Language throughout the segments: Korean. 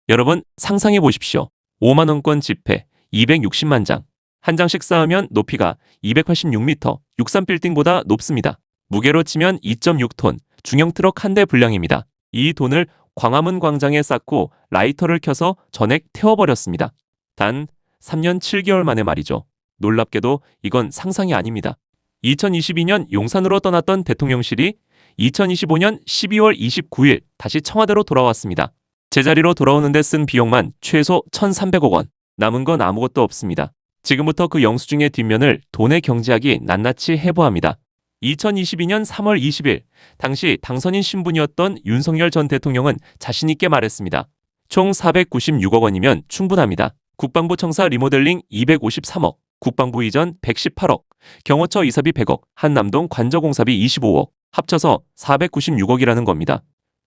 여러분 상상해 보십시오. 5만원권 지폐 260만 장. 한 장씩 쌓으면 높이가 286m, 63빌딩보다 높습니다. 무게로 치면 2.6톤, 중형 트럭 한 대 분량입니다. 이 돈을 광화문 광장에 쌓고 라이터를 켜서 전액 태워버렸습니다. 단 3년 7개월 만에 말이죠. 놀랍게도 이건 상상이 아닙니다. 2022년 용산으로 떠났던 대통령실이 2025년 12월 29일 다시 청와대로 돌아왔습니다. 제자리로 돌아오는데 쓴 비용만 최소 1,300억 원. 남은 건 아무것도 없습니다. 지금부터 그 영수증의 뒷면을 돈에 경제하기 낱낱이 해보합니다. 2022년 3월 20일 당시 당선인 신분이었던 윤석열 전 대통령은 자신 있게 말했습니다. 총 496억 원이면 충분합니다. 국방부 청사 리모델링 253억, 국방부 이전 118억, 경호처 이사비 100억, 한남동 관저공사비 25억, 합쳐서 496억이라는 겁니다.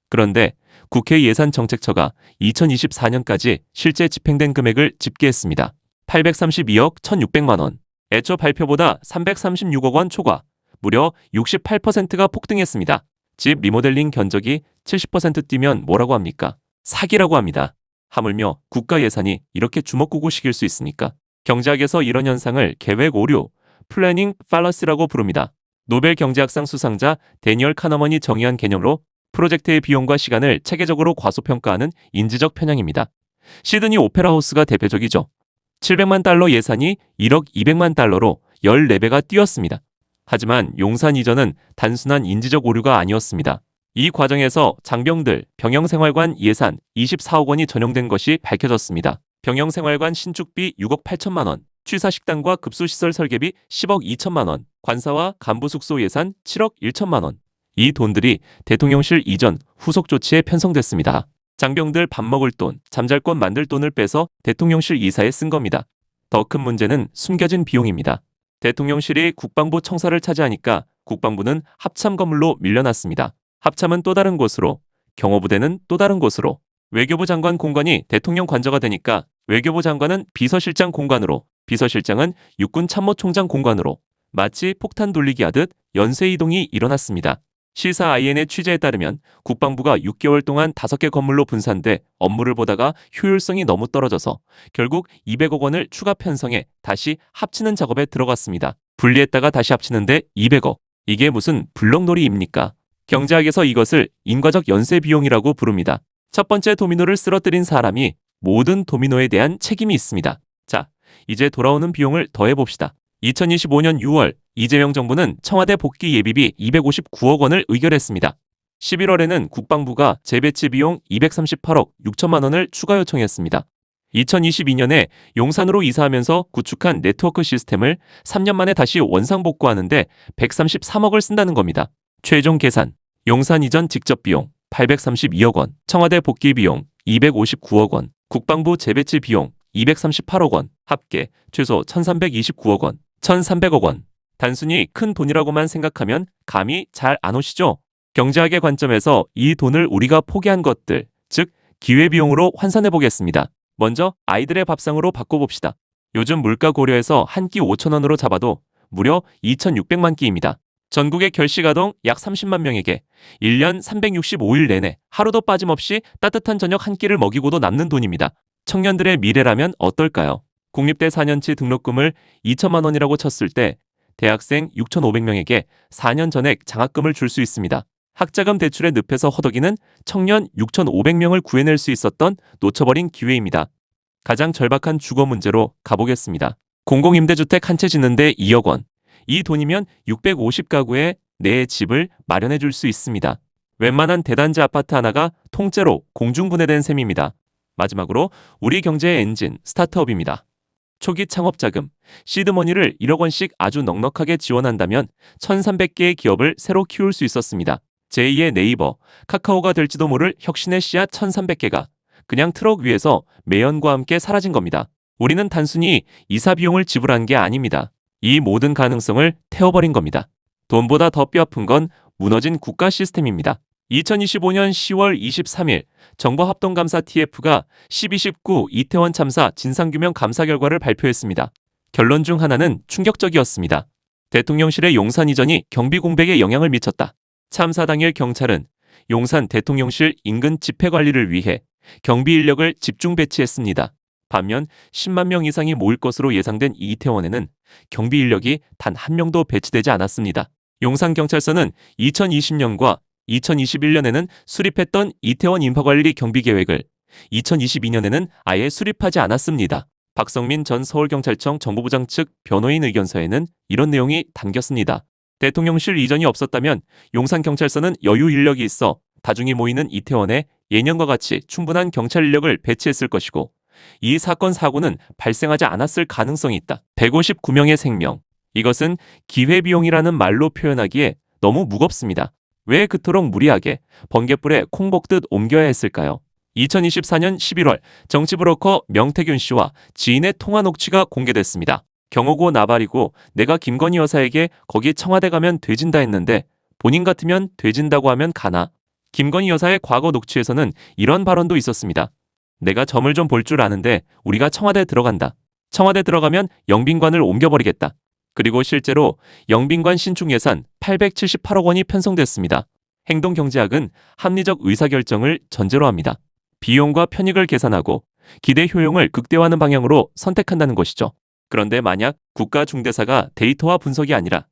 그런데 국회 예산정책처가 2024년까지 실제 집행된 금액을 집계했습니다. 832억 1,600만 원. 애초 발표보다 336억 원 초과. 무려 68%가 폭등했습니다. 집 리모델링 견적이 70% 뛰면 뭐라고 합니까? 사기라고 합니다. 하물며 국가 예산이 이렇게 주먹구구식일 수 있습니까? 경제학에서 이런 현상을 계획 오류, 플래닝 팔러시라고 부릅니다. 노벨 경제학상 수상자 데니얼 카너먼이 정의한 개념으로 프로젝트의 비용과 시간을 체계적으로 과소평가하는 인지적 편향입니다. 시드니 오페라 하우스가 대표적이죠. 700만 달러 예산이 1억 200만 달러로 14배가 뛰었습니다. 하지만 용산 이전은 단순한 인지적 오류가 아니었습니다. 이 과정에서 장병들 병영생활관 예산 24억 원이 전용된 것이 밝혀졌습니다. 병영생활관 신축비 6억 8천만 원, 취사식당과 급수시설 설계비 10억 2천만 원, 관사와 간부 숙소 예산 7억 1천만 원. 이 돈들이 대통령실 이전 후속 조치에 편성됐습니다. 장병들 밥 먹을 돈, 잠잘 곳 만들 돈을 빼서 대통령실 이사에 쓴 겁니다. 더 큰 문제는 숨겨진 비용입니다. 대통령실이 국방부 청사를 차지하니까 국방부는 합참 건물로 밀려났습니다. 합참은 또 다른 곳으로, 경호부대는 또 다른 곳으로, 외교부 장관 공간이 대통령 관저가 되니까 외교부 장관은 비서실장 공간으로, 비서실장은 육군 참모총장 공간으로 마치 폭탄 돌리기 하듯 연쇄 이동이 일어났습니다. 시사 IN의 취재에 따르면 국방부가 6개월 동안 5개 건물로 분산돼 업무를 보다가 효율성이 너무 떨어져서 결국 200억 원을 추가 편성해 다시 합치는 작업에 들어갔습니다. 분리했다가 다시 합치는데 200억. 이게 무슨 블록놀이입니까? 경제학에서 이것을 인과적 연쇄 비용이라고 부릅니다. 첫 번째 도미노를 쓰러뜨린 사람이 모든 도미노에 대한 책임이 있습니다. 자, 이제 돌아오는 비용을 더해봅시다. 2025년 6월 이재명 정부는 청와대 복귀 예비비 259억 원을 의결했습니다. 11월에는 국방부가 재배치 비용 238억 6천만 원을 추가 요청했습니다. 2022년에 용산으로 이사하면서 구축한 네트워크 시스템을 3년 만에 다시 원상복구하는데 133억을 쓴다는 겁니다. 최종 계산, 용산 이전 직접 비용 832억 원, 청와대 복귀 비용 259억 원, 국방부 재배치 비용 238억 원, 합계 최소 1,329억 원, 1,300억 원. 단순히 큰 돈이라고만 생각하면 감이 잘 안 오시죠? 경제학의 관점에서 이 돈을 우리가 포기한 것들, 즉 기회비용으로 환산해 보겠습니다. 먼저 아이들의 밥상으로 바꿔봅시다. 요즘 물가 고려해서 한 끼 5천 원으로 잡아도 무려 2,600만 끼입니다. 전국의 결식아동 약 30만 명에게 1년 365일 내내 하루도 빠짐없이 따뜻한 저녁 한 끼를 먹이고도 남는 돈입니다. 청년들의 미래라면 어떨까요? 국립대 4년치 등록금을 2천만 원이라고 쳤을 때 대학생 6,500명에게 4년 전액 장학금을 줄 수 있습니다. 학자금 대출의 늪에서 허덕이는 청년 6,500명을 구해낼 수 있었던 놓쳐버린 기회입니다. 가장 절박한 주거 문제로 가보겠습니다. 공공임대주택 한 채 짓는데 2억 원. 이 돈이면 650가구에 내 집을 마련해 줄 수 있습니다. 웬만한 대단지 아파트 하나가 통째로 공중분해된 셈입니다. 마지막으로 우리 경제의 엔진 스타트업입니다. 초기 창업자금, 시드머니를 1억 원씩 아주 넉넉하게 지원한다면 1,300개의 기업을 새로 키울 수 있었습니다. 제2의 네이버, 카카오가 될지도 모를 혁신의 씨앗 1,300개가 그냥 트럭 위에서 매연과 함께 사라진 겁니다. 우리는 단순히 이사 비용을 지불한 게 아닙니다. 이 모든 가능성을 태워버린 겁니다. 돈보다 더 뼈아픈 건 무너진 국가 시스템입니다. 2025년 10월 23일 정보합동감사 TF가 12.19 이태원 참사 진상규명 감사 결과를 발표했습니다. 결론 중 하나는 충격적이었습니다. 대통령실의 용산 이전이 경비 공백에 영향을 미쳤다. 참사 당일 경찰은 용산 대통령실 인근 집회 관리를 위해 경비 인력을 집중 배치했습니다. 반면 10만 명 이상이 모일 것으로 예상된 이태원에는 경비 인력이 단 한 명도 배치되지 않았습니다. 용산경찰서는 2020년과 2021년에는 수립했던 이태원 인파관리 경비 계획을 2022년에는 아예 수립하지 않았습니다. 박성민 전 서울경찰청 정보부장 측 변호인 의견서에는 이런 내용이 담겼습니다. 대통령실 이전이 없었다면 용산경찰서는 여유 인력이 있어 다중이 모이는 이태원에 예년과 같이 충분한 경찰 인력을 배치했을 것이고 이 사건 사고는 발생하지 않았을 가능성이 있다. 159명의 생명. 이것은 기회비용이라는 말로 표현하기에 너무 무겁습니다. 왜 그토록 무리하게 번갯불에 콩 볶듯 옮겨야 했을까요? 2024년 11월 정치 브로커 명태균 씨와 지인의 통화 녹취가 공개됐습니다. 경호고 나발이고 내가 김건희 여사에게 거기 청와대 가면 돼진다 했는데 본인 같으면 돼진다고 하면 가나? 김건희 여사의 과거 녹취에서는 이런 발언도 있었습니다. 내가 점을 좀 볼 줄 아는데 우리가 청와대 들어간다. 청와대 들어가면 영빈관을 옮겨버리겠다. 그리고 실제로 영빈관 신축 예산 878억 원이 편성됐습니다. 행동경제학은 합리적 의사결정을 전제로 합니다. 비용과 편익을 계산하고 기대 효용을 극대화하는 방향으로 선택한다는 것이죠. 그런데 만약 국가중대사가 데이터와 분석이 아니라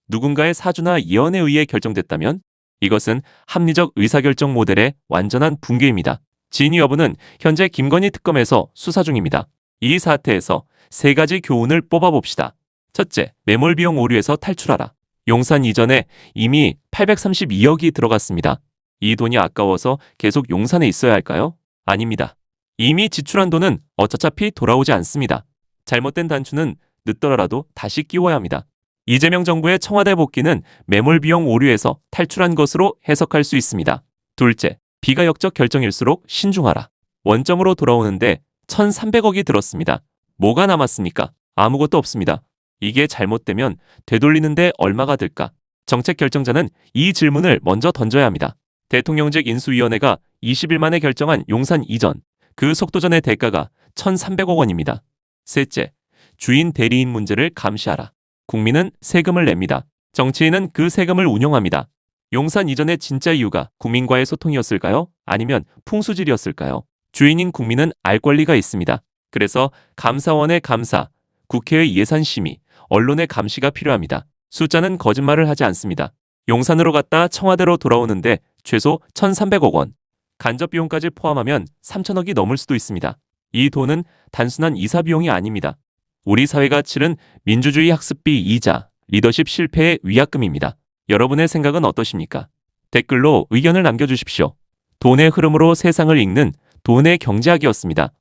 누군가의 사주나 예언에 의해 결정됐다면 이것은 합리적 의사결정 모델의 완전한 붕괴입니다. 진위 여부는 현재 김건희 특검에서 수사 중입니다. 이 사태에서 세 가지 교훈을 뽑아봅시다. 첫째, 매몰 비용 오류에서 탈출하라. 용산 이전에 이미 832억이 들어갔습니다. 이 돈이 아까워서 계속 용산에 있어야 할까요? 아닙니다. 이미 지출한 돈은 어차피 돌아오지 않습니다. 잘못된 단추는 늦더라도 다시 끼워야 합니다. 이재명 정부의 청와대 복귀는 매몰 비용 오류에서 탈출한 것으로 해석할 수 있습니다. 둘째, 비가역적 결정일수록 신중하라. 원점으로 돌아오는데 1,300억이 들었습니다. 뭐가 남았습니까? 아무것도 없습니다. 이게 잘못되면 되돌리는데 얼마가 들까? 정책 결정자는 이 질문을 먼저 던져야 합니다. 대통령직 인수위원회가 20일 만에 결정한 용산 이전, 그 속도전의 대가가 1,300억 원입니다. 셋째, 주인 대리인 문제를 감시하라. 국민은 세금을 냅니다. 정치인은 그 세금을 운용합니다. 용산 이전의 진짜 이유가 국민과의 소통이었을까요? 아니면 풍수질이었을까요? 주인인 국민은 알 권리가 있습니다. 그래서 감사원의 감사, 국회의 예산심의, 언론의 감시가 필요합니다. 숫자는 거짓말을 하지 않습니다. 용산으로 갔다 청와대로 돌아오는데 최소 1,300억 원, 간접 비용까지 포함하면 3천억이 넘을 수도 있습니다. 이 돈은 단순한 이사 비용이 아닙니다. 우리 사회가 치른 민주주의 학습비 이자, 리더십 실패의 위약금입니다. 여러분의 생각은 어떠십니까? 댓글로 의견을 남겨주십시오. 돈의 흐름으로 세상을 읽는 돈의 경제학이었습니다.